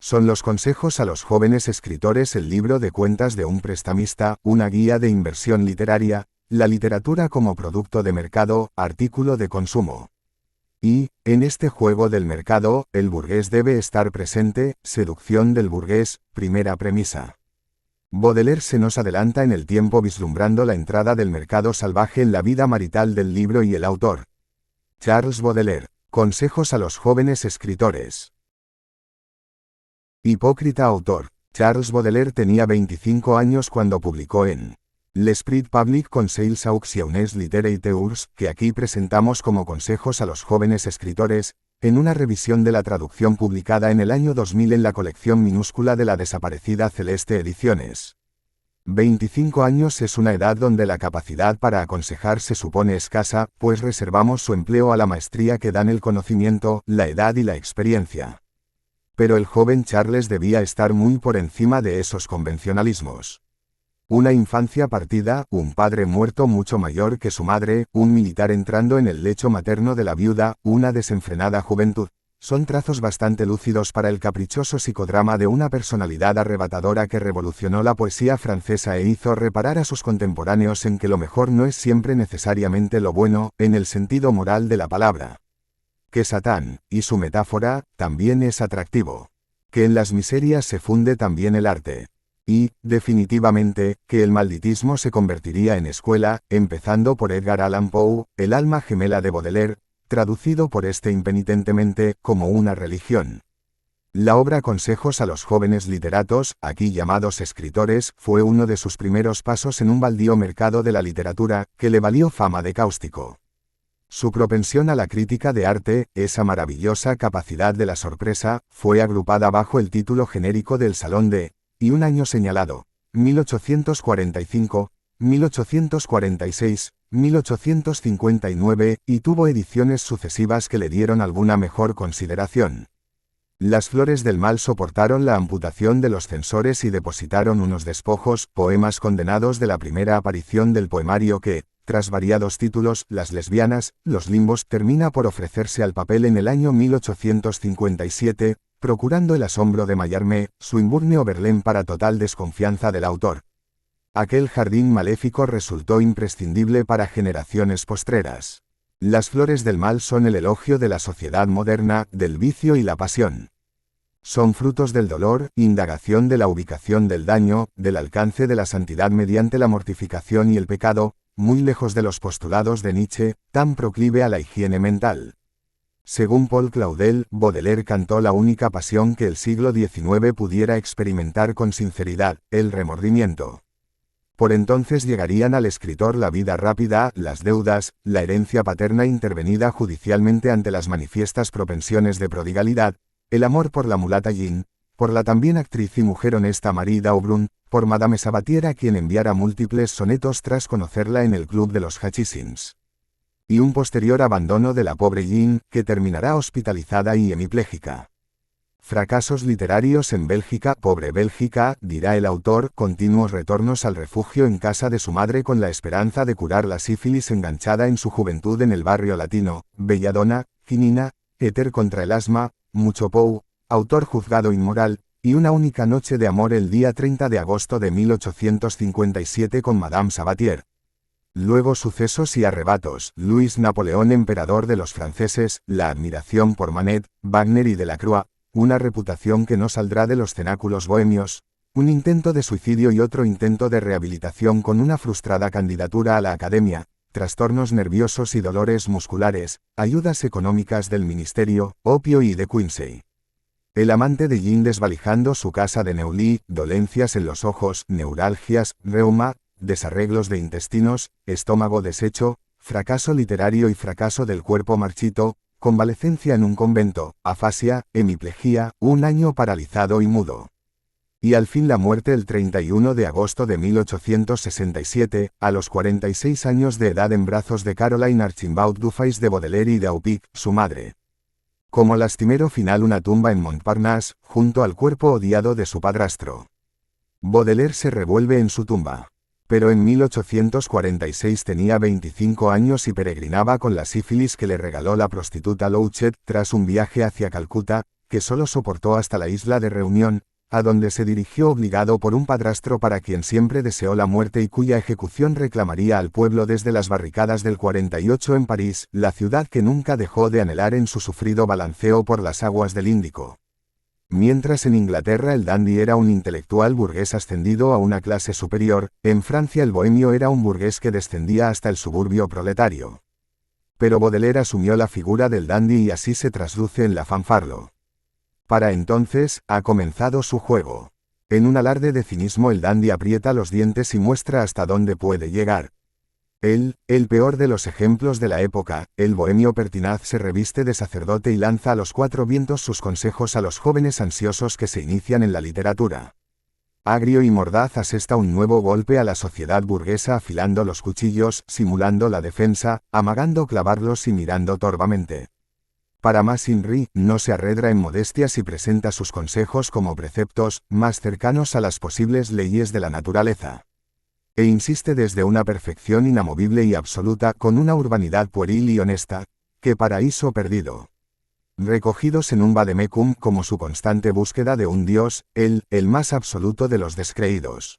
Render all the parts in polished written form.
Son los consejos a los jóvenes escritores, el libro de cuentas de un prestamista, una guía de inversión literaria, la literatura como producto de mercado, artículo de consumo. Y, en este juego del mercado, el burgués debe estar presente, seducción del burgués, primera premisa. Baudelaire se nos adelanta en el tiempo vislumbrando la entrada del mercado salvaje en la vida marital del libro y el autor. Charles Baudelaire. Consejos a los jóvenes escritores. Hipócrita autor. Charles Baudelaire tenía 25 años cuando publicó en L'Esprit Public Conseils aux jeunes littérateurs, que aquí presentamos como consejos a los jóvenes escritores, en una revisión de la traducción publicada en el año 2000 en la colección minúscula de la desaparecida Celeste Ediciones. 25 años es una edad donde la capacidad para aconsejar se supone escasa, pues reservamos su empleo a la maestría que dan el conocimiento, la edad y la experiencia. Pero el joven Charles debía estar muy por encima de esos convencionalismos. Una infancia partida, un padre muerto mucho mayor que su madre, un militar entrando en el lecho materno de la viuda, una desenfrenada juventud, son trazos bastante lúcidos para el caprichoso psicodrama de una personalidad arrebatadora que revolucionó la poesía francesa e hizo reparar a sus contemporáneos en que lo mejor no es siempre necesariamente lo bueno, en el sentido moral de la palabra. Que Satán, y su metáfora, también es atractivo. Que en las miserias se funde también el arte. Y, definitivamente, que el malditismo se convertiría en escuela, empezando por Edgar Allan Poe, el alma gemela de Baudelaire, traducido por este impenitentemente, como una religión. La obra Consejos a los jóvenes literatos, aquí llamados escritores, fue uno de sus primeros pasos en un baldío mercado de la literatura, que le valió fama de cáustico. Su propensión a la crítica de arte, esa maravillosa capacidad de la sorpresa, fue agrupada bajo el título genérico del Salón de, y un año señalado, 1845, 1846, 1859, y tuvo ediciones sucesivas que le dieron alguna mejor consideración. Las Flores del Mal soportaron la amputación de los censores y depositaron unos despojos, poemas condenados de la primera aparición del poemario que, tras variados títulos, Las lesbianas, Los limbos, termina por ofrecerse al papel en el año 1857, procurando el asombro de Mallarmé, Swinburne o Verlaine para total desconfianza del autor. Aquel jardín maléfico resultó imprescindible para generaciones postreras. Las Flores del Mal son el elogio de la sociedad moderna, del vicio y la pasión. Son frutos del dolor, indagación de la ubicación del daño, del alcance de la santidad mediante la mortificación y el pecado, muy lejos de los postulados de Nietzsche, tan proclive a la higiene mental. Según Paul Claudel, Baudelaire cantó la única pasión que el siglo XIX pudiera experimentar con sinceridad, el remordimiento. Por entonces llegarían al escritor la vida rápida, las deudas, la herencia paterna intervenida judicialmente ante las manifiestas propensiones de prodigalidad, el amor por la mulata Jean, por la también actriz y mujer honesta Marie Daubrun, por Madame Sabatier a quien enviara múltiples sonetos tras conocerla en el club de los Hutchins. Y un posterior abandono de la pobre Jean, que terminará hospitalizada y hemipléjica. Fracasos literarios en Bélgica, pobre Bélgica, dirá el autor, continuos retornos al refugio en casa de su madre con la esperanza de curar la sífilis enganchada en su juventud en el barrio latino, Belladonna, quinina, éter contra el asma, mucho Poe, autor juzgado inmoral, y una única noche de amor el día 30 de agosto de 1857 con Madame Sabatier. Luego sucesos y arrebatos, Luis Napoleón emperador de los franceses, la admiración por Manet, Wagner y Delacroix, una reputación que no saldrá de los cenáculos bohemios, un intento de suicidio y otro intento de rehabilitación con una frustrada candidatura a la academia, trastornos nerviosos y dolores musculares, ayudas económicas del ministerio, opio y de Quincy. El amante de Jean desvalijando su casa de Neuilly, dolencias en los ojos, neuralgias, reuma, desarreglos de intestinos, estómago deshecho, fracaso literario y fracaso del cuerpo marchito, convalecencia en un convento, afasia, hemiplegia, un año paralizado y mudo. Y al fin la muerte el 31 de agosto de 1867, a los 46 años de edad en brazos de Caroline Archimbaud Dufay de Baudelaire y de Aupic, su madre. Como lastimero final una tumba en Montparnasse, junto al cuerpo odiado de su padrastro. Baudelaire se revuelve en su tumba. Pero en 1846 tenía 25 años y peregrinaba con la sífilis que le regaló la prostituta Louchet tras un viaje hacia Calcuta, que solo soportó hasta la isla de Reunión, a donde se dirigió obligado por un padrastro para quien siempre deseó la muerte y cuya ejecución reclamaría al pueblo desde las barricadas del 48 en París, la ciudad que nunca dejó de anhelar en su sufrido balanceo por las aguas del Índico. Mientras en Inglaterra el dandy era un intelectual burgués ascendido a una clase superior, en Francia el bohemio era un burgués que descendía hasta el suburbio proletario. Pero Baudelaire asumió la figura del dandy y así se trasluce en la fanfarlo. Para entonces, ha comenzado su juego. En un alarde de cinismo el dandy aprieta los dientes y muestra hasta dónde puede llegar. Él, el peor de los ejemplos de la época, el bohemio pertinaz se reviste de sacerdote y lanza a los cuatro vientos sus consejos a los jóvenes ansiosos que se inician en la literatura. Agrio y mordaz asesta un nuevo golpe a la sociedad burguesa afilando los cuchillos, simulando la defensa, amagando clavarlos y mirando torvamente. Para más Inri, no se arredra en modestias y presenta sus consejos como preceptos, más cercanos a las posibles leyes de la naturaleza. E insiste desde una perfección inamovible y absoluta con una urbanidad pueril y honesta, que paraíso perdido. Recogidos en un vademecum como su constante búsqueda de un Dios, el más absoluto de los descreídos.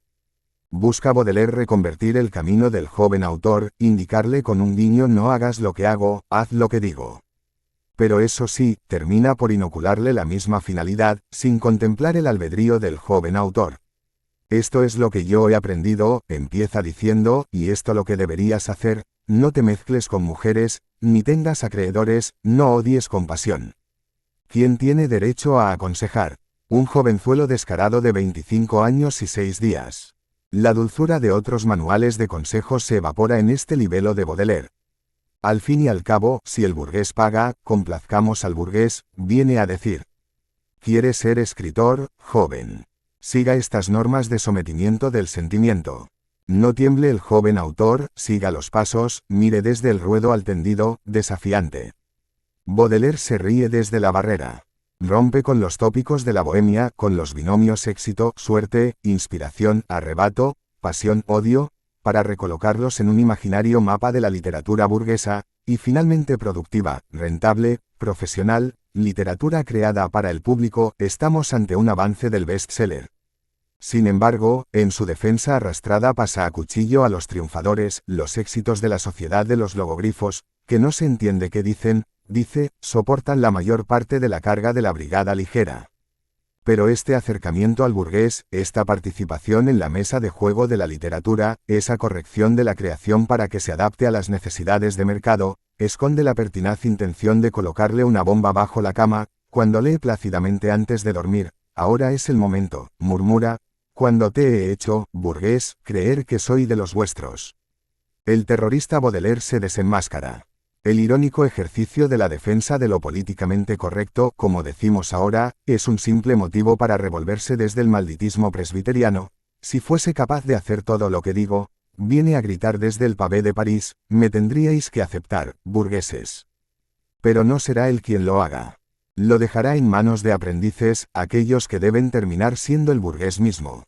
Busca Baudelaire reconvertir el camino del joven autor, indicarle con un guiño no hagas lo que hago, haz lo que digo. Pero eso sí, termina por inocularle la misma finalidad, sin contemplar el albedrío del joven autor. Esto es lo que yo he aprendido, empieza diciendo, y esto lo que deberías hacer, no te mezcles con mujeres, ni tengas acreedores, no odies con pasión. ¿Quién tiene derecho a aconsejar? Un jovenzuelo descarado de 25 años y 6 días. La dulzura de otros manuales de consejos se evapora en este libelo de Baudelaire. Al fin y al cabo, si el burgués paga, complazcamos al burgués, viene a decir. ¿Quieres ser escritor, joven? Siga estas normas de sometimiento del sentimiento. No tiemble el joven autor, siga los pasos, mire desde el ruedo al tendido, desafiante. Baudelaire se ríe desde la barrera. Rompe con los tópicos de la bohemia, con los binomios éxito, suerte, inspiración, arrebato, pasión, odio, para recolocarlos en un imaginario mapa de la literatura burguesa, y finalmente productiva, rentable, profesional, literatura creada para el público. Estamos ante un avance del bestseller. Sin embargo, en su defensa arrastrada pasa a cuchillo a los triunfadores, los éxitos de la sociedad de los logogrifos, que no se entiende qué dicen, soportan la mayor parte de la carga de la brigada ligera. Pero este acercamiento al burgués, esta participación en la mesa de juego de la literatura, esa corrección de la creación para que se adapte a las necesidades de mercado, esconde la pertinaz intención de colocarle una bomba bajo la cama, cuando lee plácidamente antes de dormir. Ahora es el momento, murmura, cuando te he hecho, burgués, creer que soy de los vuestros. El terrorista Baudelaire se desenmáscara. El irónico ejercicio de la defensa de lo políticamente correcto, como decimos ahora, es un simple motivo para revolverse desde el malditismo presbiteriano. Si fuese capaz de hacer todo lo que digo, viene a gritar desde el pavé de París, me tendríais que aceptar, burgueses. Pero no será él quien lo haga. Lo dejará en manos de aprendices, aquellos que deben terminar siendo el burgués mismo.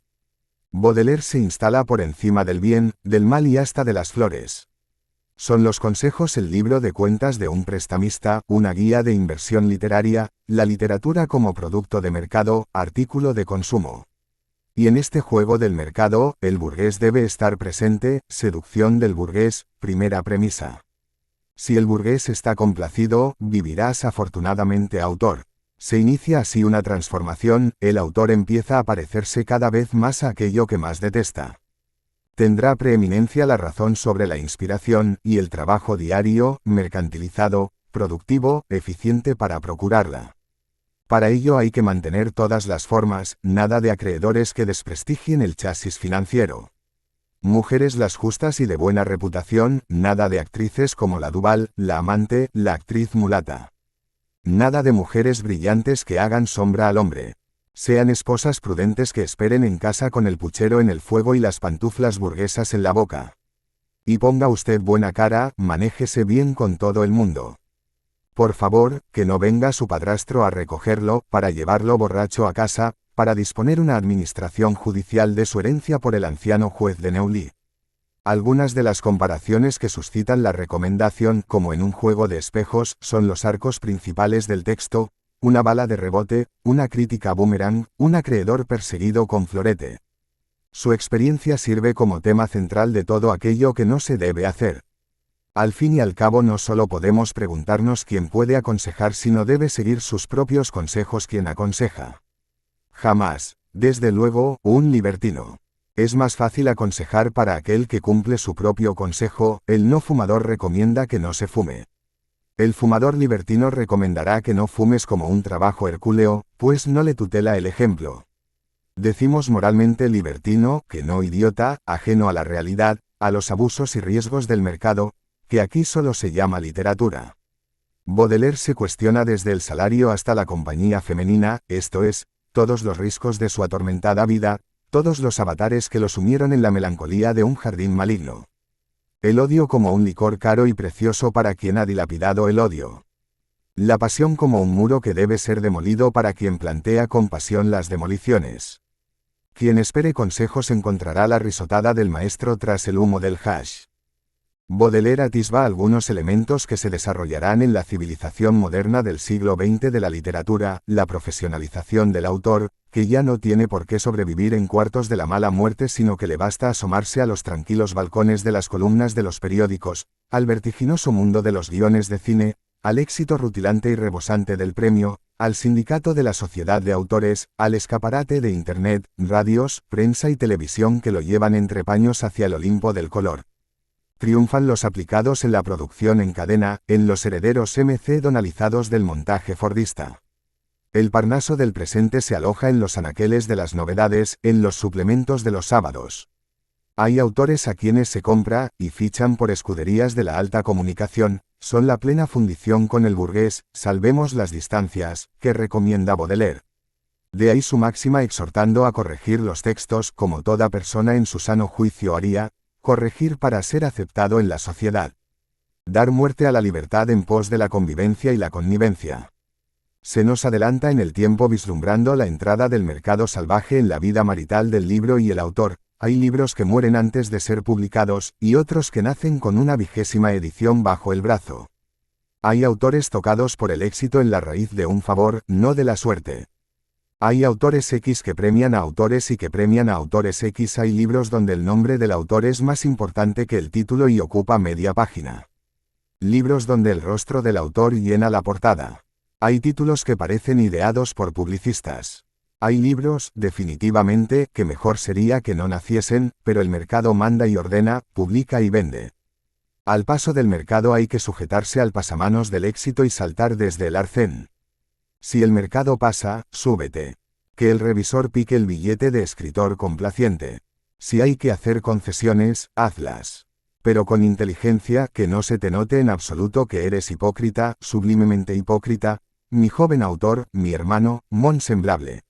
Baudelaire se instala por encima del bien, del mal y hasta de las flores. Son los consejos el libro de cuentas de un prestamista, una guía de inversión literaria, la literatura como producto de mercado, artículo de consumo. Y en este juego del mercado, el burgués debe estar presente, seducción del burgués, primera premisa. Si el burgués está complacido, vivirás afortunadamente autor. Se inicia así una transformación, el autor empieza a parecerse cada vez más a aquello que más detesta. Tendrá preeminencia la razón sobre la inspiración, y el trabajo diario, mercantilizado, productivo, eficiente para procurarla. Para ello hay que mantener todas las formas, nada de acreedores que desprestigien el chasis financiero. Mujeres las justas y de buena reputación, nada de actrices como la Duval, la amante, la actriz mulata. Nada de mujeres brillantes que hagan sombra al hombre. Sean esposas prudentes que esperen en casa con el puchero en el fuego y las pantuflas burguesas en la boca. Y ponga usted buena cara, manéjese bien con todo el mundo. Por favor, que no venga su padrastro a recogerlo, para llevarlo borracho a casa, para disponer una administración judicial de su herencia por el anciano juez de Neuilly. Algunas de las comparaciones que suscitan la recomendación, como en un juego de espejos, son los arcos principales del texto. una bala de rebote, una crítica boomerang, un acreedor perseguido con florete. Su experiencia sirve como tema central de todo aquello que no se debe hacer. Al fin y al cabo no solo podemos preguntarnos quién puede aconsejar, sino debe seguir sus propios consejos quien aconseja. Jamás, desde luego, un libertino. Es más fácil aconsejar para aquel que cumple su propio consejo. El no fumador recomienda que no se fume. El fumador libertino recomendará que no fumes como un trabajo hercúleo, pues no le tutela el ejemplo. Decimos moralmente libertino, que no idiota, ajeno a la realidad, a los abusos y riesgos del mercado, que aquí solo se llama literatura. Baudelaire se cuestiona desde el salario hasta la compañía femenina, esto es, todos los riscos de su atormentada vida, todos los avatares que lo sumieron en la melancolía de un jardín maligno. El odio como un licor caro y precioso para quien ha dilapidado el odio. La pasión como un muro que debe ser demolido para quien plantea con pasión las demoliciones. Quien espere consejos encontrará la risotada del maestro tras el humo del hash. Baudelaire atisba algunos elementos que se desarrollarán en la civilización moderna del siglo XX de la literatura, la profesionalización del autor, que ya no tiene por qué sobrevivir en cuartos de la mala muerte, sino que le basta asomarse a los tranquilos balcones de las columnas de los periódicos, al vertiginoso mundo de los guiones de cine, al éxito rutilante y rebosante del premio, al sindicato de la sociedad de autores, al escaparate de Internet, radios, prensa y televisión que lo llevan entre paños hacia el Olimpo del color. Triunfan los aplicados en la producción en cadena, en los herederos donalizados del montaje fordista. El Parnaso del presente se aloja en los anaqueles de las novedades, en los suplementos de los sábados. Hay autores a quienes se compra y fichan por escuderías de la alta comunicación, son la plena fundición con el burgués, salvemos las distancias, que recomienda Baudelaire. De ahí su máxima exhortando a corregir los textos como toda persona en su sano juicio haría, corregir para ser aceptado en la sociedad. Dar muerte a la libertad en pos de la convivencia y la connivencia. Se nos adelanta en el tiempo vislumbrando la entrada del mercado salvaje en la vida marital del libro y el autor. Hay libros que mueren antes de ser publicados, y otros que nacen con una 20ª edición bajo el brazo. Hay autores tocados por el éxito en la raíz de un favor, no de la suerte. Hay autores X que premian a autores y que premian a autores X. Hay libros donde el nombre del autor es más importante que el título y ocupa media página. Libros donde el rostro del autor llena la portada. Hay títulos que parecen ideados por publicistas. Hay libros, definitivamente, que mejor sería que no naciesen, pero el mercado manda y ordena, publica y vende. Al paso del mercado hay que sujetarse al pasamanos del éxito y saltar desde el arcén. Si el mercado pasa, súbete. Que el revisor pique el billete de escritor complaciente. Si hay que hacer concesiones, hazlas. Pero con inteligencia, que no se te note en absoluto que eres hipócrita, sublimemente hipócrita, mi joven autor, mi hermano, mon semblable.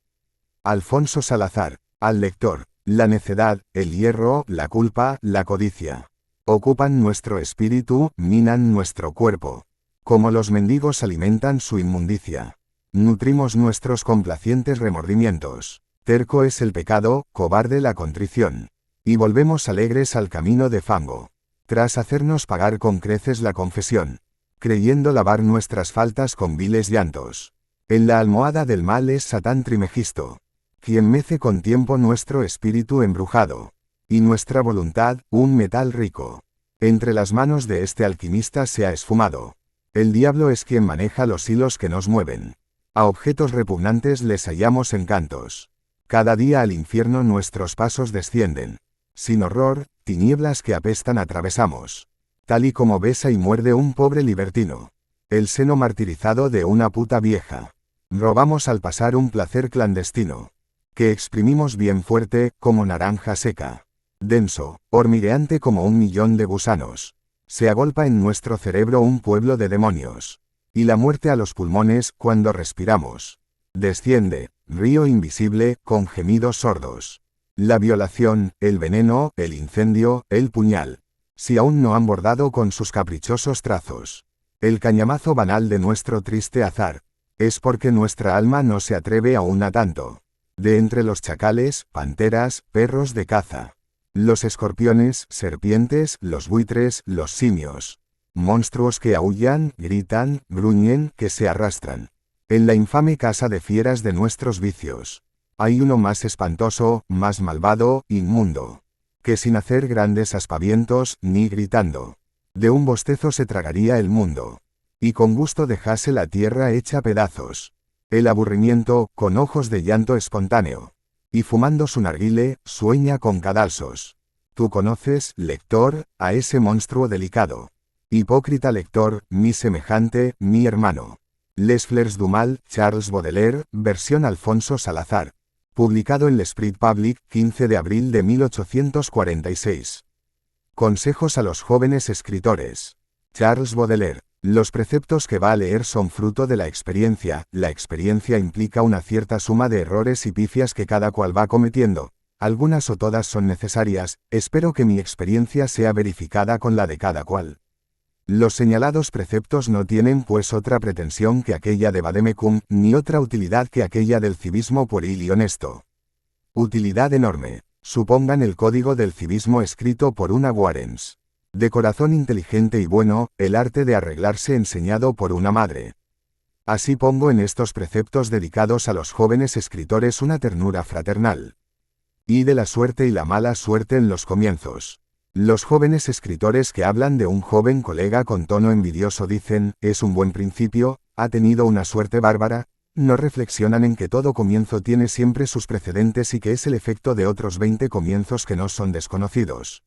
Alfonso Salazar. Al lector. La necedad, el hierro, la culpa, la codicia. Ocupan nuestro espíritu, minan nuestro cuerpo. Como los mendigos alimentan su inmundicia. Nutrimos nuestros complacientes remordimientos. Terco es el pecado, cobarde la contrición. Y volvemos alegres al camino de fango. Tras hacernos pagar con creces la confesión. Creyendo lavar nuestras faltas con viles llantos. En la almohada del mal es Satán Trimegisto. Quien mece con tiempo nuestro espíritu embrujado. Y nuestra voluntad, un metal rico. Entre las manos de este alquimista se ha esfumado. El diablo es quien maneja los hilos que nos mueven. A objetos repugnantes les hallamos encantos. Cada día al infierno nuestros pasos descienden. Sin horror, tinieblas que apestan atravesamos. Tal y como besa y muerde un pobre libertino. El seno martirizado de una puta vieja. Robamos al pasar un placer clandestino. Que exprimimos bien fuerte, como naranja seca. Denso, hormigueante como 1.000.000 de gusanos. Se agolpa en nuestro cerebro un pueblo de demonios. Y la muerte a los pulmones, cuando respiramos. Desciende, río invisible, con gemidos sordos. La violación, el veneno, el incendio, el puñal. Si aún no han bordado con sus caprichosos trazos. El cañamazo banal de nuestro triste azar. Es porque nuestra alma no se atreve aún a tanto. De entre los chacales, panteras, perros de caza. Los escorpiones, serpientes, los buitres, los simios. Monstruos que aúllan, gritan, gruñen, que se arrastran. En la infame casa de fieras de nuestros vicios. Hay uno más espantoso, más malvado, inmundo, que sin hacer grandes aspavientos, ni gritando, de un bostezo se tragaría el mundo, y con gusto dejase la tierra hecha pedazos. El aburrimiento, con ojos de llanto espontáneo, y fumando su narguile, sueña con cadalsos. Tú conoces, lector, a ese monstruo delicado. Hipócrita lector, mi semejante, mi hermano. Les Fleurs du Mal, Charles Baudelaire, versión Alfonso Salazar. Publicado en l'Esprit Public, 15 de abril de 1846. Consejos a los jóvenes escritores. Charles Baudelaire. Los preceptos que va a leer son fruto de la experiencia implica una cierta suma de errores y pifias que cada cual va cometiendo. Algunas o todas son necesarias, espero que mi experiencia sea verificada con la de cada cual. Los señalados preceptos no tienen pues otra pretensión que aquella de vademecum, ni otra utilidad que aquella del civismo pueril y honesto. Utilidad enorme. Supongan el código del civismo escrito por una Warrens. De corazón inteligente y bueno, el arte de arreglarse enseñado por una madre. Así pongo en estos preceptos dedicados a los jóvenes escritores una ternura fraternal. Y de la suerte y la mala suerte en los comienzos. Los jóvenes escritores que hablan de un joven colega con tono envidioso dicen, es un buen principio, ha tenido una suerte bárbara, no reflexionan en que todo comienzo tiene siempre sus precedentes y que es el efecto de otros 20 comienzos que no son desconocidos.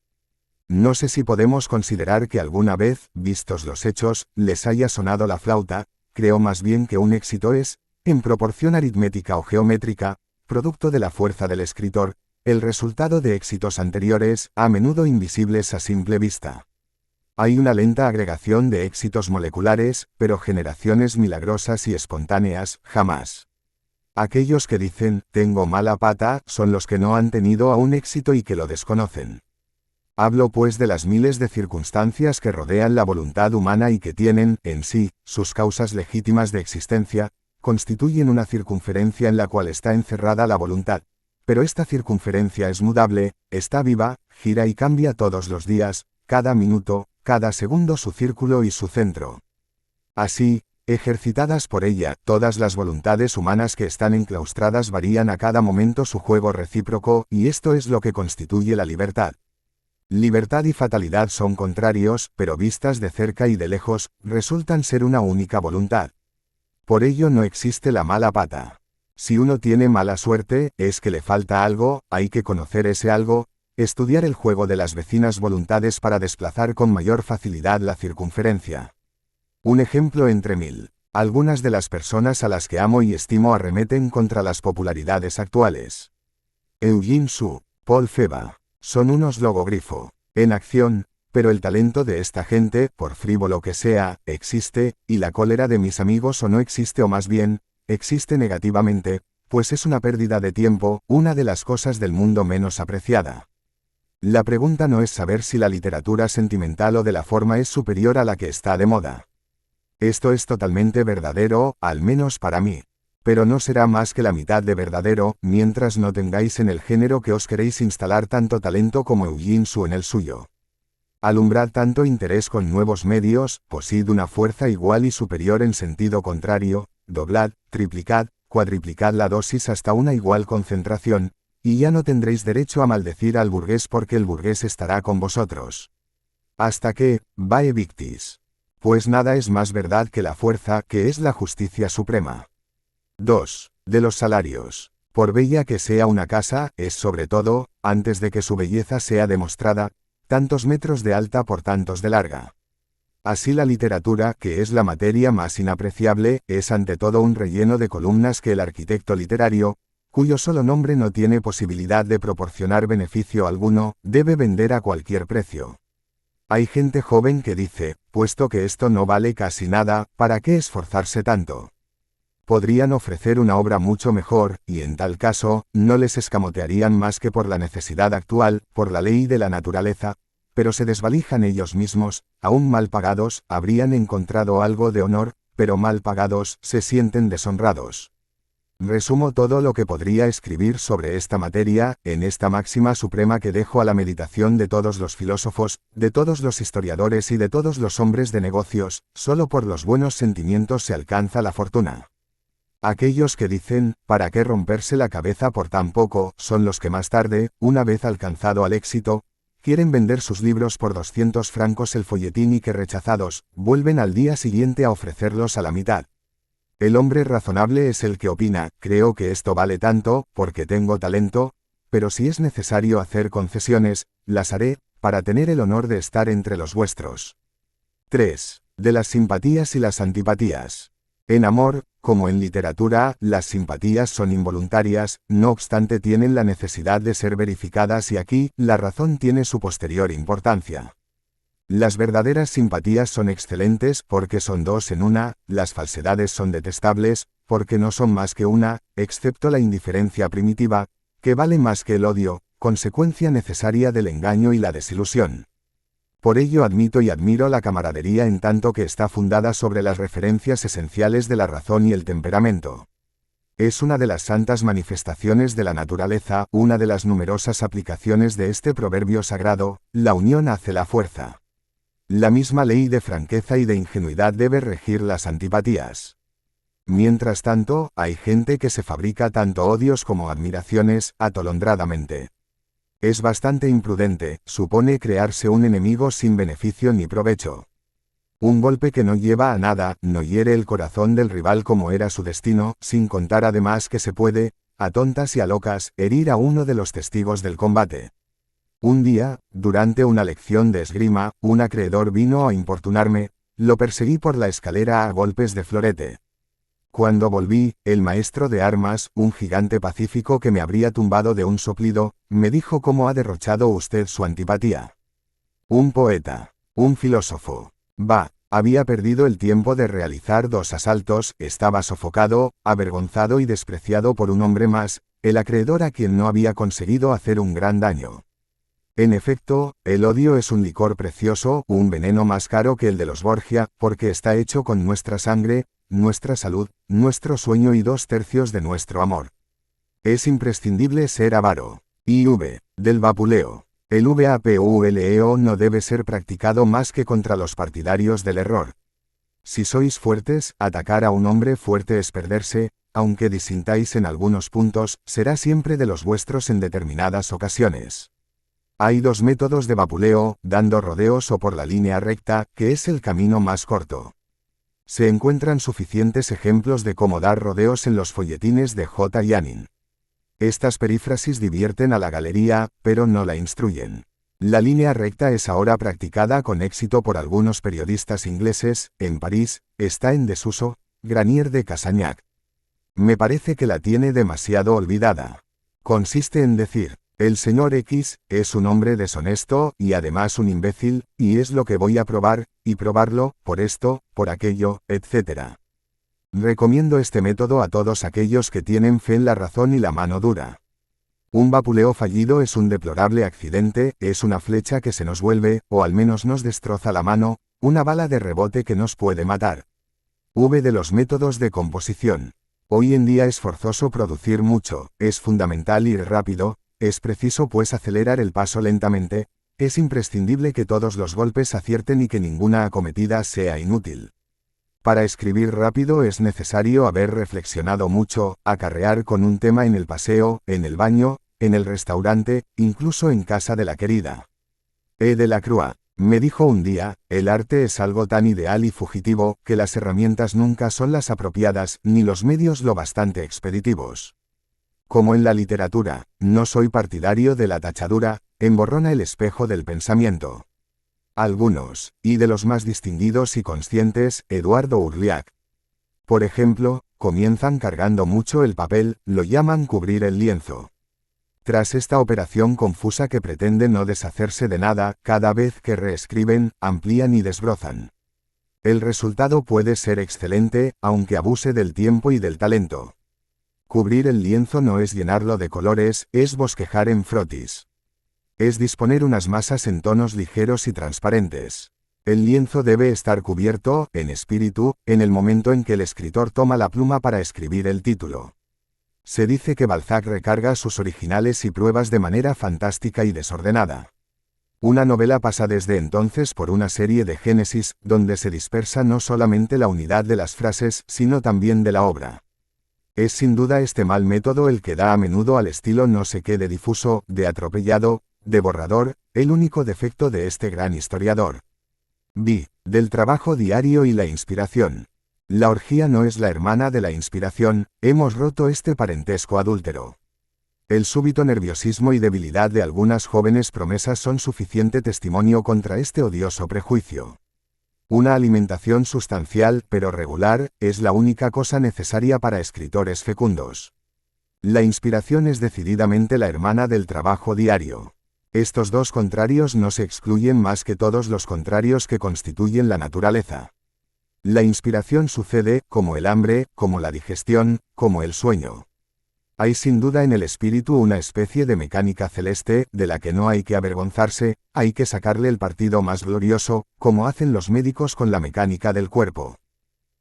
No sé si podemos considerar que alguna vez, vistos los hechos, les haya sonado la flauta, creo más bien que un éxito es, en proporción aritmética o geométrica, producto de la fuerza del escritor, el resultado de éxitos anteriores, a menudo invisibles a simple vista. Hay una lenta agregación de éxitos moleculares, pero generaciones milagrosas y espontáneas, jamás. Aquellos que dicen, tengo mala pata, son los que no han tenido aún éxito y que lo desconocen. Hablo pues de las miles de circunstancias que rodean la voluntad humana y que tienen, en sí, sus causas legítimas de existencia, constituyen una circunferencia en la cual está encerrada la voluntad. Pero esta circunferencia es mudable, está viva, gira y cambia todos los días, cada minuto, cada segundo su círculo y su centro. Así, ejercitadas por ella, todas las voluntades humanas que están enclaustradas varían a cada momento su juego recíproco, y esto es lo que constituye la libertad. Libertad y fatalidad son contrarios, pero vistas de cerca y de lejos, resultan ser una única voluntad. Por ello no existe la mala pata. Si uno tiene mala suerte, es que le falta algo, hay que conocer ese algo, estudiar el juego de las vecinas voluntades para desplazar con mayor facilidad la circunferencia. Un ejemplo entre mil. Algunas de las personas a las que amo y estimo arremeten contra las popularidades actuales. Eugene Sue, Paul Feba. Son unos logogrifo, en acción, pero el talento de esta gente, por frívolo que sea, existe, y la cólera de mis amigos o no existe o más bien, existe negativamente, pues es una pérdida de tiempo, una de las cosas del mundo menos apreciada. La pregunta no es saber si la literatura sentimental o de la forma es superior a la que está de moda. Esto es totalmente verdadero, al menos para mí. Pero no será más que la mitad de verdadero, mientras no tengáis en el género que os queréis instalar tanto talento como Eugene Sue en el suyo. Alumbrad tanto interés con nuevos medios, poseed una fuerza igual y superior en sentido contrario, doblad, triplicad, cuadriplicad la dosis hasta una igual concentración, y ya no tendréis derecho a maldecir al burgués porque el burgués estará con vosotros. Hasta que, vae victis. Pues nada es más verdad que la fuerza, que es la justicia suprema. 2. De los salarios. Por bella que sea una casa, es sobre todo, antes de que su belleza sea demostrada, tantos metros de alta por tantos de larga. Así la literatura, que es la materia más inapreciable, es ante todo un relleno de columnas que el arquitecto literario, cuyo solo nombre no tiene posibilidad de proporcionar beneficio alguno, debe vender a cualquier precio. Hay gente joven que dice, puesto que esto no vale casi nada, ¿para qué esforzarse tanto? Podrían ofrecer una obra mucho mejor, y en tal caso, no les escamotearían más que por la necesidad actual, por la ley de la naturaleza, pero se desvalijan ellos mismos, aún mal pagados, habrían encontrado algo de honor, pero mal pagados, se sienten deshonrados. Resumo todo lo que podría escribir sobre esta materia, en esta máxima suprema que dejo a la meditación de todos los filósofos, de todos los historiadores y de todos los hombres de negocios, solo por los buenos sentimientos se alcanza la fortuna. Aquellos que dicen, ¿para qué romperse la cabeza por tan poco?, son los que más tarde, una vez alcanzado al éxito, quieren vender sus libros por 200 francos el folletín y que rechazados, vuelven al día siguiente a ofrecerlos a la mitad. El hombre razonable es el que opina, creo que esto vale tanto, porque tengo talento, pero si es necesario hacer concesiones, las haré, para tener el honor de estar entre los vuestros. 3. De las simpatías y las antipatías. En amor, como en literatura, las simpatías son involuntarias, no obstante tienen la necesidad de ser verificadas y aquí, la razón tiene su posterior importancia. Las verdaderas simpatías son excelentes porque son dos en una, las falsedades son detestables, porque no son más que una, excepto la indiferencia primitiva, que vale más que el odio, consecuencia necesaria del engaño y la desilusión. Por ello admito y admiro la camaradería en tanto que está fundada sobre las referencias esenciales de la razón y el temperamento. Es una de las santas manifestaciones de la naturaleza, una de las numerosas aplicaciones de este proverbio sagrado, la unión hace la fuerza. La misma ley de franqueza y de ingenuidad debe regir las antipatías. Mientras tanto, hay gente que se fabrica tanto odios como admiraciones, atolondradamente. Es bastante imprudente, supone crearse un enemigo sin beneficio ni provecho. Un golpe que no lleva a nada, no hiere el corazón del rival como era su destino, sin contar además que se puede, a tontas y a locas, herir a uno de los testigos del combate. Un día, durante una lección de esgrima, un acreedor vino a importunarme, lo perseguí por la escalera a golpes de florete. Cuando volví, el maestro de armas, un gigante pacífico que me habría tumbado de un soplido, me dijo cómo ha derrochado usted su antipatía. Un poeta, un filósofo. Bah, había perdido el tiempo de realizar 2 asaltos, estaba sofocado, avergonzado y despreciado por un hombre más, el acreedor a quien no había conseguido hacer un gran daño. En efecto, el odio es un licor precioso, un veneno más caro que el de los Borgia, porque está hecho con nuestra sangre, nuestra salud, nuestro sueño y 2/3 de nuestro amor. Es imprescindible ser avaro. IV. Del vapuleo. El vapuleo no debe ser practicado más que contra los partidarios del error. Si sois fuertes, atacar a un hombre fuerte es perderse, aunque disintáis en algunos puntos, será siempre de los vuestros en determinadas ocasiones. Hay 2 métodos de vapuleo, dando rodeos o por la línea recta, que es el camino más corto. Se encuentran suficientes ejemplos de cómo dar rodeos en los folletines de J. Yanin. Estas perífrasis divierten a la galería, pero no la instruyen. La línea recta es ahora practicada con éxito por algunos periodistas ingleses, en París, está en desuso, Granier de Casagnac. Me parece que la tiene demasiado olvidada. Consiste en decir, el señor X es un hombre deshonesto y además un imbécil, y es lo que voy a probar, y probarlo, por esto, por aquello, etc. Recomiendo este método a todos aquellos que tienen fe en la razón y la mano dura. Un vapuleo fallido es un deplorable accidente, es una flecha que se nos vuelve, o al menos nos destroza la mano, una bala de rebote que nos puede matar. V de los métodos de composición. Hoy en día es forzoso producir mucho, es fundamental ir rápido, es preciso pues acelerar el paso lentamente, es imprescindible que todos los golpes acierten y que ninguna acometida sea inútil. Para escribir rápido es necesario haber reflexionado mucho, acarrear con un tema en el paseo, en el baño, en el restaurante, incluso en casa de la querida. E. de la Croix me dijo un día, el arte es algo tan ideal y fugitivo, que las herramientas nunca son las apropiadas, ni los medios lo bastante expeditivos. Como en la literatura, no soy partidario de la tachadura, emborrona el espejo del pensamiento. Algunos, y de los más distinguidos y conscientes, Eduardo Urliac. Por ejemplo, comienzan cargando mucho el papel, lo llaman cubrir el lienzo. Tras esta operación confusa que pretende no deshacerse de nada, cada vez que reescriben, amplían y desbrozan. El resultado puede ser excelente, aunque abuse del tiempo y del talento. Cubrir el lienzo no es llenarlo de colores, es bosquejar en frotis. Es disponer unas masas en tonos ligeros y transparentes. El lienzo debe estar cubierto, en espíritu, en el momento en que el escritor toma la pluma para escribir el título. Se dice que Balzac recarga sus originales y pruebas de manera fantástica y desordenada. Una novela pasa desde entonces por una serie de génesis, donde se dispersa no solamente la unidad de las frases, sino también de la obra. Es sin duda este mal método el que da a menudo al estilo no sé qué de difuso, de atropellado, de borrador, el único defecto de este gran historiador. B. Del trabajo diario y la inspiración. La orgía no es la hermana de la inspiración, hemos roto este parentesco adúltero. El súbito nerviosismo y debilidad de algunas jóvenes promesas son suficiente testimonio contra este odioso prejuicio. Una alimentación sustancial, pero regular, es la única cosa necesaria para escritores fecundos. La inspiración es decididamente la hermana del trabajo diario. Estos dos contrarios no se excluyen más que todos los contrarios que constituyen la naturaleza. La inspiración sucede, como el hambre, como la digestión, como el sueño. Hay sin duda en el espíritu una especie de mecánica celeste, de la que no hay que avergonzarse, hay que sacarle el partido más glorioso, como hacen los médicos con la mecánica del cuerpo.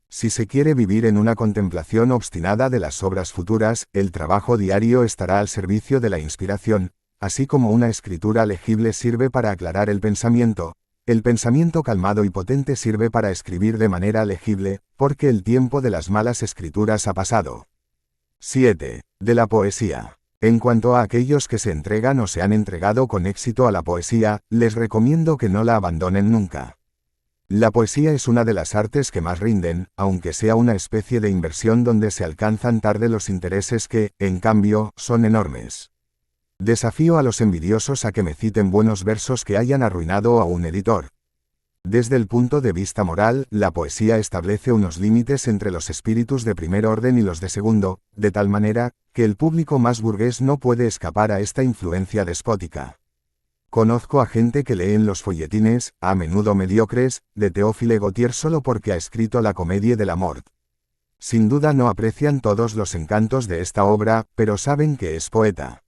Si se quiere vivir en una contemplación obstinada de las obras futuras, el trabajo diario estará al servicio de la inspiración, así como una escritura legible sirve para aclarar el pensamiento calmado y potente sirve para escribir de manera legible, porque el tiempo de las malas escrituras ha pasado. 7. De la poesía. En cuanto a aquellos que se entregan o se han entregado con éxito a la poesía, les recomiendo que no la abandonen nunca. La poesía es una de las artes que más rinden, aunque sea una especie de inversión donde se alcanzan tarde los intereses que, en cambio, son enormes. Desafío a los envidiosos a que me citen buenos versos que hayan arruinado a un editor. Desde el punto de vista moral, la poesía establece unos límites entre los espíritus de primer orden y los de segundo, de tal manera, que el público más burgués no puede escapar a esta influencia despótica. Conozco a gente que lee en los folletines, a menudo mediocres, de Théophile Gautier solo porque ha escrito la Comédie de la Mort. Sin duda no aprecian todos los encantos de esta obra, pero saben que es poeta.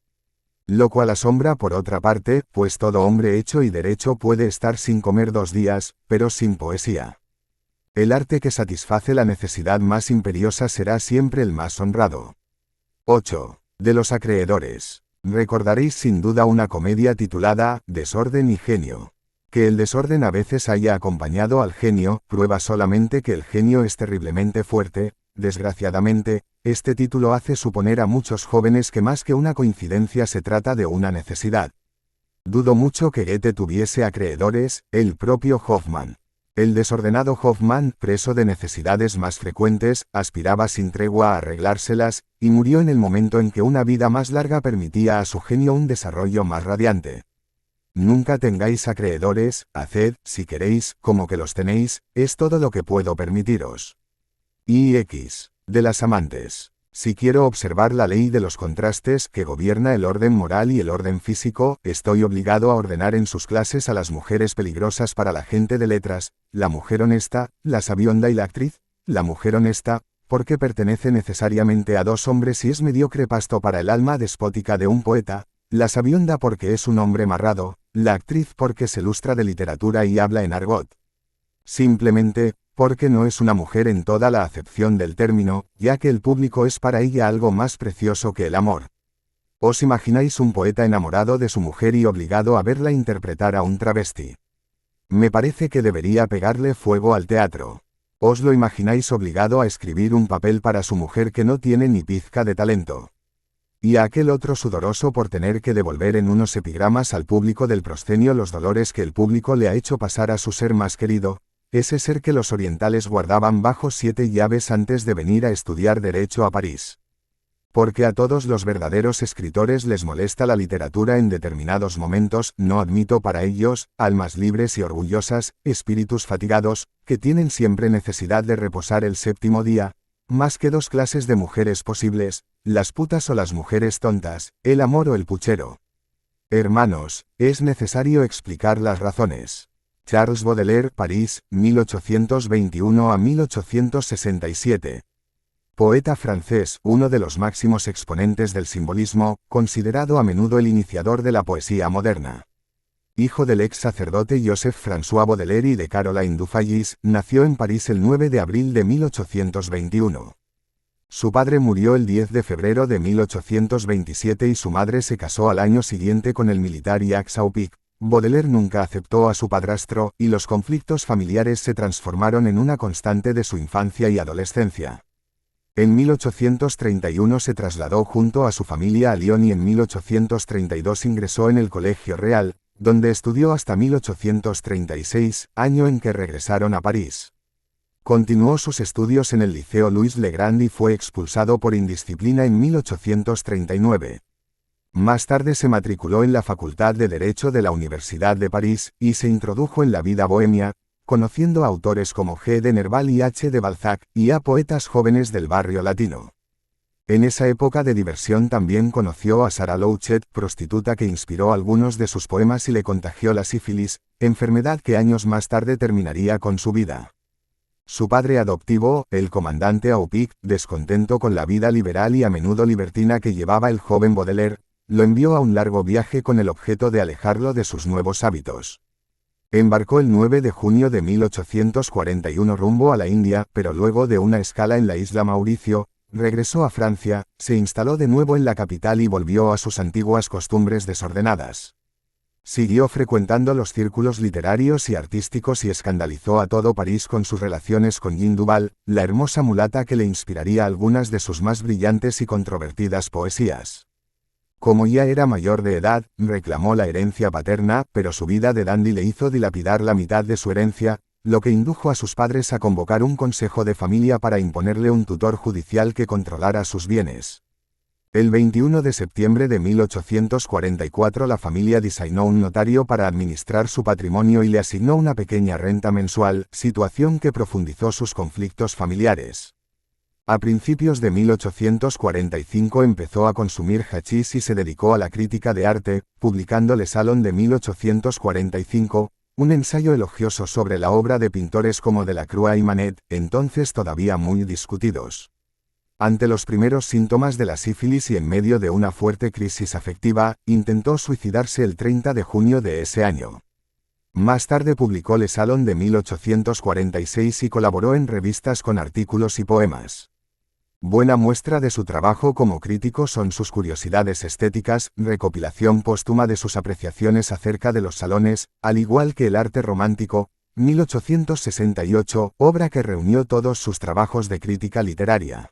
Lo cual asombra por otra parte, pues todo hombre hecho y derecho puede estar sin comer 2 días, pero sin poesía. El arte que satisface la necesidad más imperiosa será siempre el más honrado. 8. De los acreedores. Recordaréis sin duda una comedia titulada Desorden y genio. Que el desorden a veces haya acompañado al genio, prueba solamente que el genio es terriblemente fuerte. Desgraciadamente, este título hace suponer a muchos jóvenes que más que una coincidencia se trata de una necesidad. Dudo mucho que Goethe tuviese acreedores, el propio Hoffmann. El desordenado Hoffmann, preso de necesidades más frecuentes, aspiraba sin tregua a arreglárselas, y murió en el momento en que una vida más larga permitía a su genio un desarrollo más radiante. Nunca tengáis acreedores, haced, si queréis, como que los tenéis, es todo lo que puedo permitiros. X. De las amantes. Si quiero observar la ley de los contrastes que gobierna el orden moral y el orden físico, estoy obligado a ordenar en sus clases a las mujeres peligrosas para la gente de letras, la mujer honesta, la sabionda y la actriz. La mujer honesta, porque pertenece necesariamente a 2 hombres y es mediocre pasto para el alma despótica de un poeta, la sabionda porque es un hombre marrado, la actriz porque se lustra de literatura y habla en argot. Simplemente, porque no es una mujer en toda la acepción del término, ya que el público es para ella algo más precioso que el amor. ¿Os imagináis un poeta enamorado de su mujer y obligado a verla interpretar a un travesti? Me parece que debería pegarle fuego al teatro. ¿Os lo imagináis obligado a escribir un papel para su mujer que no tiene ni pizca de talento? Y a aquel otro sudoroso por tener que devolver en unos epigramas al público del proscenio los dolores que el público le ha hecho pasar a su ser más querido, ese ser que los orientales guardaban bajo 7 llaves antes de venir a estudiar derecho a París. Porque a todos los verdaderos escritores les molesta la literatura en determinados momentos, no admito para ellos, almas libres y orgullosas, espíritus fatigados, que tienen siempre necesidad de reposar el 7º día, más que 2 clases de mujeres posibles, las putas o las mujeres tontas, el amor o el puchero. Hermanos, es necesario explicar las razones. Charles Baudelaire, París, 1821 a 1867. Poeta francés, uno de los máximos exponentes del simbolismo, considerado a menudo el iniciador de la poesía moderna. Hijo del ex sacerdote Joseph-François Baudelaire y de Caroline Dufayis, nació en París el 9 de abril de 1821. Su padre murió el 10 de febrero de 1827 y su madre se casó al año siguiente con el militar Jacques Saupic. Baudelaire nunca aceptó a su padrastro, y los conflictos familiares se transformaron en una constante de su infancia y adolescencia. En 1831 se trasladó junto a su familia a Lyon y en 1832 ingresó en el Colegio Real, donde estudió hasta 1836, año en que regresaron a París. Continuó sus estudios en el Liceo Louis le Grand y fue expulsado por indisciplina en 1839. Más tarde se matriculó en la Facultad de Derecho de la Universidad de París, y se introdujo en la vida bohemia, conociendo a autores como G. de Nerval y H. de Balzac, y a poetas jóvenes del barrio latino. En esa época de diversión también conoció a Sarah Louchet, prostituta que inspiró algunos de sus poemas y le contagió la sífilis, enfermedad que años más tarde terminaría con su vida. Su padre adoptivo, el comandante Aupic, descontento con la vida liberal y a menudo libertina que llevaba el joven Baudelaire, lo envió a un largo viaje con el objeto de alejarlo de sus nuevos hábitos. Embarcó el 9 de junio de 1841 rumbo a la India, pero luego de una escala en la isla Mauricio, regresó a Francia, se instaló de nuevo en la capital y volvió a sus antiguas costumbres desordenadas. Siguió frecuentando los círculos literarios y artísticos y escandalizó a todo París con sus relaciones con Jeanne Duval, la hermosa mulata que le inspiraría algunas de sus más brillantes y controvertidas poesías. Como ya era mayor de edad, reclamó la herencia paterna, pero su vida de dandy le hizo dilapidar la mitad de su herencia, lo que indujo a sus padres a convocar un consejo de familia para imponerle un tutor judicial que controlara sus bienes. El 21 de septiembre de 1844 la familia designó un notario para administrar su patrimonio y le asignó una pequeña renta mensual, situación que profundizó sus conflictos familiares. A principios de 1845 empezó a consumir hachís y se dedicó a la crítica de arte, publicando Le Salon de 1845, un ensayo elogioso sobre la obra de pintores como Delacroix y Manet, entonces todavía muy discutidos. Ante los primeros síntomas de la sífilis y en medio de una fuerte crisis afectiva, intentó suicidarse el 30 de junio de ese año. Más tarde publicó Le Salon de 1846 y colaboró en revistas con artículos y poemas. Buena muestra de su trabajo como crítico son sus curiosidades estéticas, recopilación póstuma de sus apreciaciones acerca de los salones, al igual que el arte romántico, 1868, obra que reunió todos sus trabajos de crítica literaria.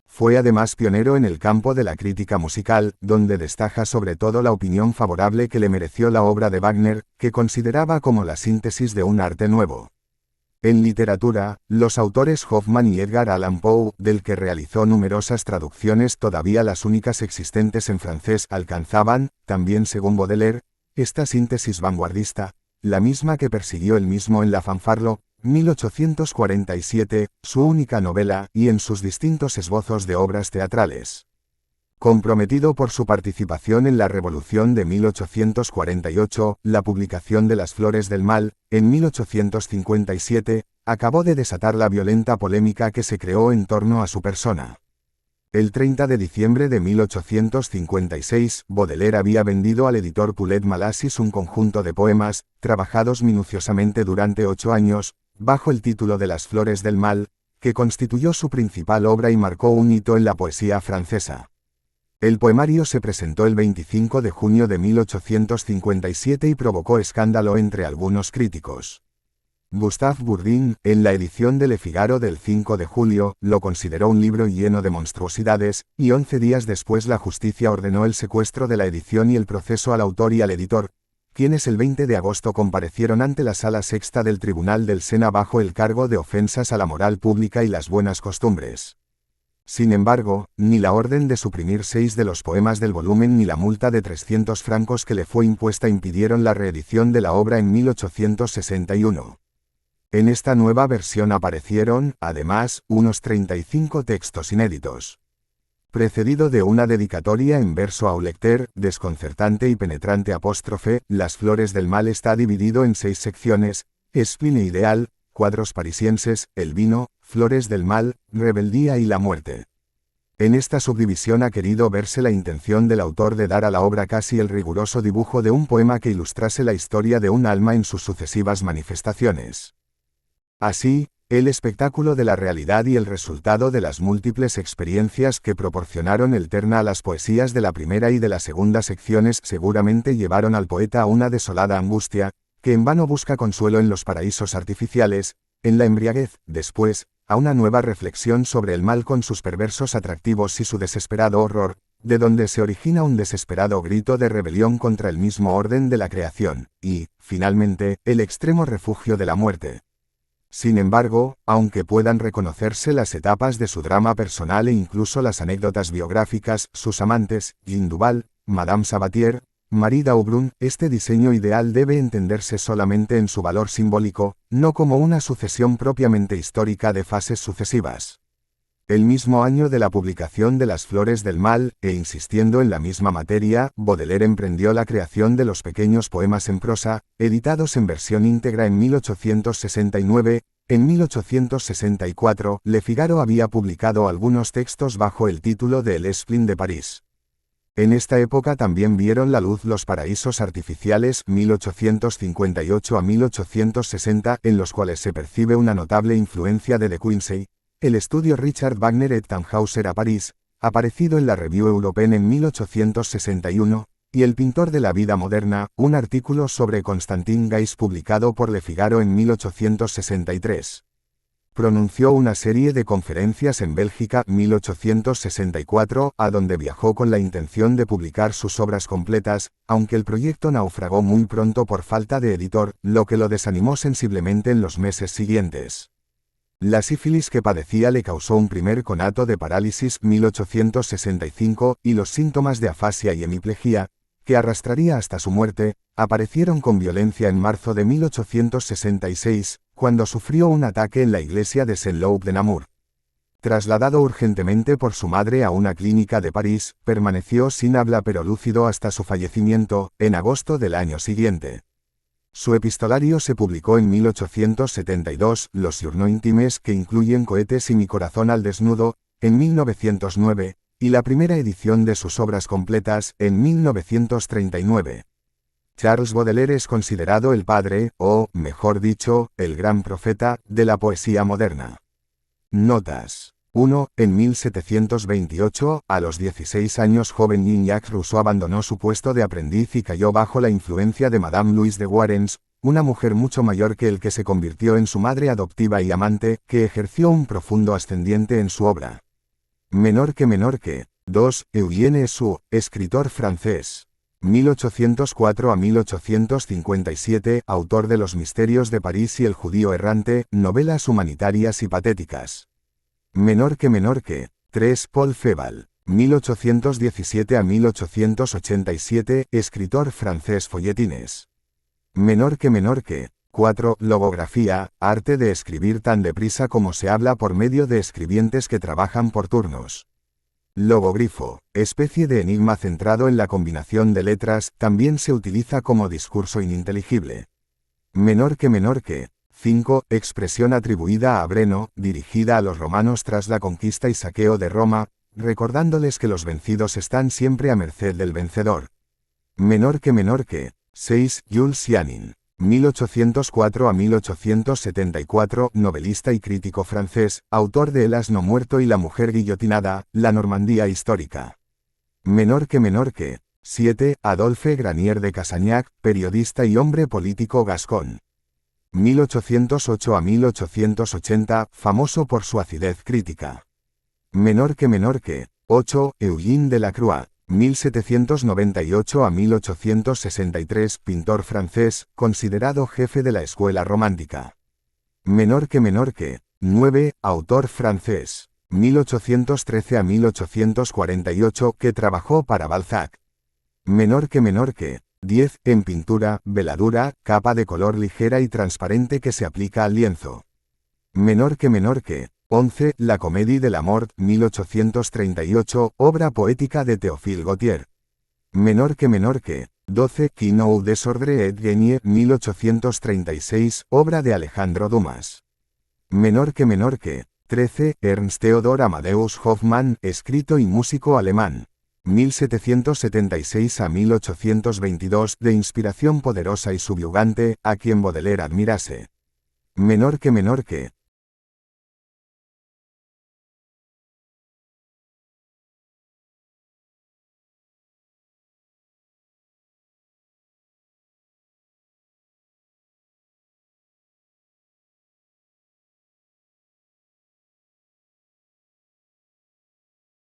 Fue además pionero en el campo de la crítica musical, donde destaca sobre todo la opinión favorable que le mereció la obra de Wagner, que consideraba como la síntesis de un arte nuevo. En literatura, los autores Hoffmann y Edgar Allan Poe, del que realizó numerosas traducciones todavía las únicas existentes en francés, alcanzaban, también según Baudelaire, esta síntesis vanguardista, la misma que persiguió él mismo en La Fanfarlo, 1847, su única novela, y en sus distintos esbozos de obras teatrales. Comprometido por su participación en la Revolución de 1848, la publicación de Las Flores del Mal, en 1857, acabó de desatar la violenta polémica que se creó en torno a su persona. El 30 de diciembre de 1856, Baudelaire había vendido al editor Poulet Malassis un conjunto de poemas, trabajados minuciosamente durante 8 años, bajo el título de Las Flores del Mal, que constituyó su principal obra y marcó un hito en la poesía francesa. El poemario se presentó el 25 de junio de 1857 y provocó escándalo entre algunos críticos. Gustave Bourdin, en la edición de Le Figaro del 5 de julio, lo consideró un libro lleno de monstruosidades, y 11 días después la justicia ordenó el secuestro de la edición y el proceso al autor y al editor, quienes el 20 de agosto comparecieron ante la Sala Sexta del Tribunal del Sena bajo el cargo de ofensas a la moral pública y las buenas costumbres. Sin embargo, ni la orden de suprimir 6 de los poemas del volumen ni la multa de 300 francos que le fue impuesta impidieron la reedición de la obra en 1861. En esta nueva versión aparecieron, además, unos 35 textos inéditos. Precedido de una dedicatoria en verso a un lector, desconcertante y penetrante apóstrofe, Las Flores del Mal está dividido en 6 secciones: Espine Ideal, Cuadros Parisienses, El Vino, Flores del Mal, Rebeldía y la Muerte. En esta subdivisión ha querido verse la intención del autor de dar a la obra casi el riguroso dibujo de un poema que ilustrase la historia de un alma en sus sucesivas manifestaciones. Así, el espectáculo de la realidad y el resultado de las múltiples experiencias que proporcionaron el terna a las poesías de la primera y de la segunda secciones seguramente llevaron al poeta a una desolada angustia, que en vano busca consuelo en los paraísos artificiales, en la embriaguez, después, a una nueva reflexión sobre el mal con sus perversos atractivos y su desesperado horror, de donde se origina un desesperado grito de rebelión contra el mismo orden de la creación, y, finalmente, el extremo refugio de la muerte. Sin embargo, aunque puedan reconocerse las etapas de su drama personal e incluso las anécdotas biográficas, sus amantes, Jean Duval, Madame Sabatier, Marie d'Aubrun, este diseño ideal debe entenderse solamente en su valor simbólico, no como una sucesión propiamente histórica de fases sucesivas. El mismo año de la publicación de Las Flores del Mal, e insistiendo en la misma materia, Baudelaire emprendió la creación de los pequeños poemas en prosa, editados en versión íntegra en 1869, en 1864, Le Figaro había publicado algunos textos bajo el título de El Spleen de París. En esta época también vieron la luz Los Paraísos Artificiales, 1858 a 1860, en los cuales se percibe una notable influencia de De Quincey, el estudio Richard Wagner et Tannhäuser a París, aparecido en la Revue Européenne en 1861, y El pintor de la vida moderna, un artículo sobre Constantin Guys publicado por Le Figaro en 1863. Pronunció una serie de conferencias en Bélgica, 1864, a donde viajó con la intención de publicar sus obras completas, aunque el proyecto naufragó muy pronto por falta de editor, lo que lo desanimó sensiblemente en los meses siguientes. La sífilis que padecía le causó un primer conato de parálisis, 1865, y los síntomas de afasia y hemiplegia, que arrastraría hasta su muerte, aparecieron con violencia en marzo de 1866, cuando sufrió un ataque en la iglesia de Saint-Loup de Namur. Trasladado urgentemente por su madre a una clínica de París, permaneció sin habla pero lúcido hasta su fallecimiento, en agosto del año siguiente. Su epistolario se publicó en 1872, Los Journaux Intimes, que incluyen Cohetes y Mi corazón al desnudo, en 1909, y la primera edición de sus obras completas, en 1939. Charles Baudelaire es considerado el padre, o, mejor dicho, el gran profeta, de la poesía moderna. Notas. 1. En 1728, a los 16 años joven Jean-Jacques Rousseau abandonó su puesto de aprendiz y cayó bajo la influencia de Madame Louise de Warens, una mujer mucho mayor que el que se convirtió en su madre adoptiva y amante, que ejerció un profundo ascendiente en su obra. Menor que. 2. Eugène Sue, escritor francés. 1804 a 1857, autor de Los misterios de París y El judío errante, novelas humanitarias y patéticas. Menor que. 3. Paul Féval. 1817 a 1887, escritor francés folletines. Menor que. 4. Logografía, arte de escribir tan deprisa como se habla por medio de escribientes que trabajan por turnos. Logogrifo, especie de enigma centrado en la combinación de letras, también se utiliza como discurso ininteligible. Menor que. 5. Expresión atribuida a Breno, dirigida a los romanos tras la conquista y saqueo de Roma, recordándoles que los vencidos están siempre a merced del vencedor. Menor que. 6. Jules Janin. 1804 a 1874, novelista y crítico francés, autor de El asno muerto y La mujer guillotinada, La Normandía histórica. Menor que. 7. Adolphe Granier de Casagnac, periodista y hombre político gascón. 1808 a 1880, famoso por su acidez crítica. Menor que. 8. Eugène Delacroix. 1798 a 1863, pintor francés, considerado jefe de la escuela romántica. Menor que. 9. Autor francés. 1813 a 1848, que trabajó para Balzac. Menor que. 10. En pintura, veladura, capa de color ligera y transparente que se aplica al lienzo. Menor que. 11. La Comédie de la Mort, 1838, obra poética de Théophile Gautier. Menor que. 12. Quinault desordre et genie, 1836, obra de Alejandro Dumas. Menor que. 13. Ernst Theodor Amadeus Hoffmann, escrito y músico alemán. 1776 a 1822, de inspiración poderosa y subyugante, a quien Baudelaire admirase. Menor que.